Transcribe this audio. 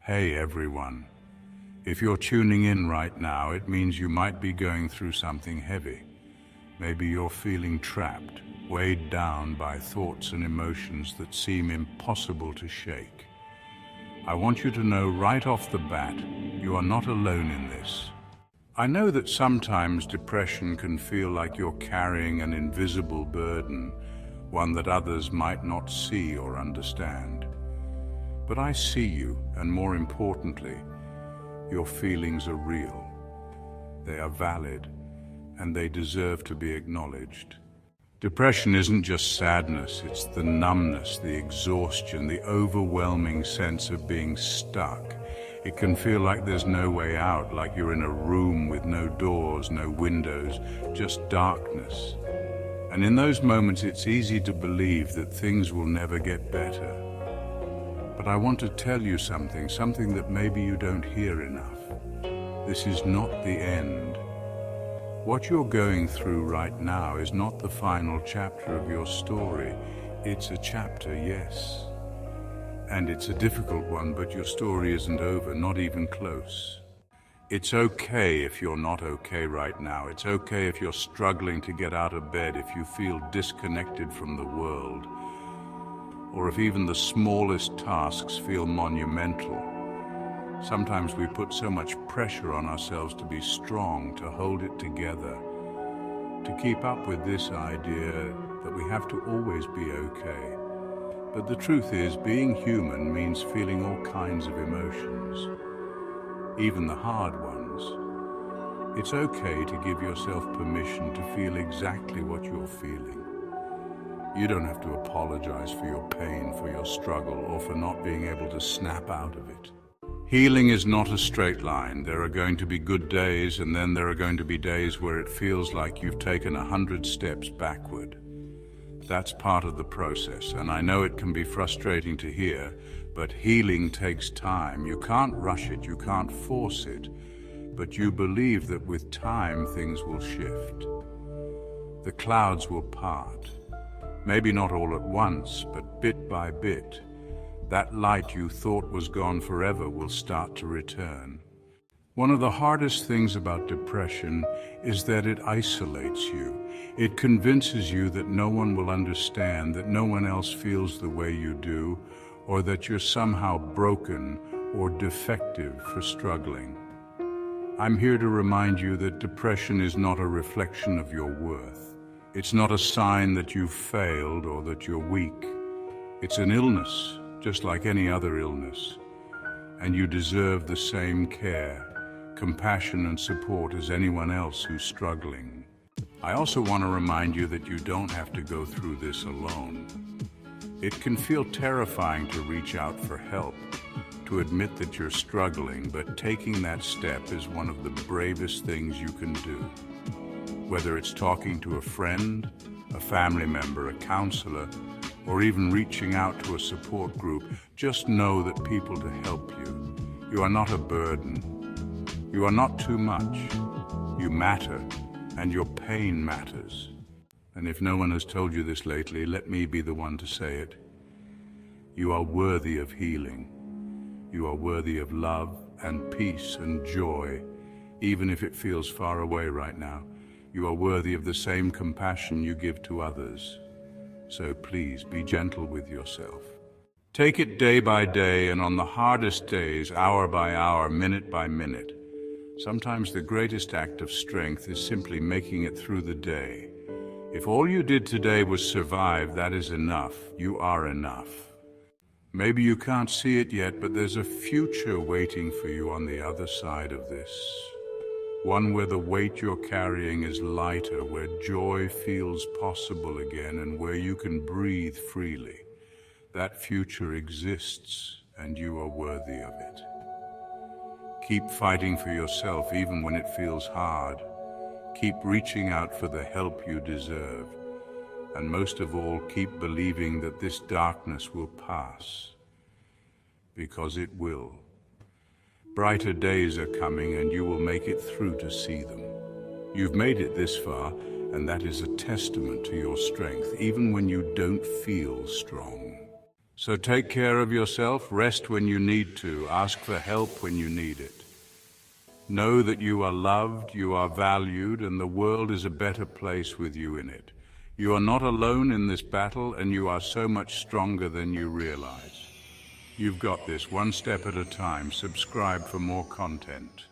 Hey everyone. If you're tuning in right now, it means you might be going through something heavy. Maybe you're feeling trapped, weighed down by thoughts and emotions that seem impossible to shake. I want you to know right off the bat, you are not alone in this. I know that sometimes depression can feel like you're carrying an invisible burden, one that others might not see or understand. But I see you, and more importantly, your feelings are real. They are valid, and they deserve to be acknowledged. Depression isn't just sadness, it's the numbness, the exhaustion, the overwhelming sense of being stuck. It can feel like there's no way out, like you're in a room with no doors, no windows, just darkness. And in those moments, it's easy to believe that things will never get better. But I want to tell you something that maybe you don't hear enough. This is not the end. What you're going through right now is not the final chapter of your story. It's a chapter, yes. And it's a difficult one, but your story isn't over, not even close. It's okay if you're not okay right now. It's okay if you're struggling to get out of bed, if you feel disconnected from the world, or if even the smallest tasks feel monumental. Sometimes we put so much pressure on ourselves to be strong, to hold it together, to keep up with this idea that we have to always be okay. But the truth is, being human means feeling all kinds of emotions, even the hard ones. It's okay to give yourself permission to feel exactly what you're feeling. You don't have to apologize for your pain, for your struggle, or for not being able to snap out of it. Healing is not a straight line. There are going to be good days, and then there are going to be days where it feels like you've taken 100 steps backward. That's part of the process, and I know it can be frustrating to hear, but healing takes time. You can't rush it, you can't force it, but you believe that with time things will shift. The clouds will part. Maybe not all at once, but bit by bit. That light you thought was gone forever will start to return. One of the hardest things about depression is that it isolates you. It convinces you that no one will understand, that no one else feels the way you do, or that you're somehow broken or defective for struggling. I'm here to remind you that depression is not a reflection of your worth. It's not a sign that you've failed or that you're weak. It's an illness, just like any other illness. And you deserve the same care, compassion and support as anyone else who's struggling. I also want to remind you that you don't have to go through this alone. It can feel terrifying to reach out for help, to admit that you're struggling, but taking that step is one of the bravest things you can do. Whether it's talking to a friend, a family member, a counselor, or even reaching out to a support group, just know that people to help you. You are not a burden. You are not too much. You matter, and your pain matters. And if no one has told you this lately, let me be the one to say it. You are worthy of healing. You are worthy of love and peace and joy, even if it feels far away right now. You are worthy of the same compassion you give to others. So please be gentle with yourself. Take it day by day, and on the hardest days, hour by hour, minute by minute. Sometimes the greatest act of strength is simply making it through the day. If all you did today was survive, that is enough. You are enough. Maybe you can't see it yet, but there's a future waiting for you on the other side of this. One where the weight you're carrying is lighter, where joy feels possible again, and where you can breathe freely. That future exists, and you are worthy of it. Keep fighting for yourself even when it feels hard. Keep reaching out for the help you deserve. And most of all, keep believing that this darkness will pass. Because it will. Brighter days are coming, and you will make it through to see them. You've made it this far, and that is a testament to your strength, even when you don't feel strong. So take care of yourself, rest when you need to, ask for help when you need it. Know that you are loved, you are valued, and the world is a better place with you in it. You are not alone in this battle, and you are so much stronger than you realize. You've got this, one step at a time. Subscribe for more content.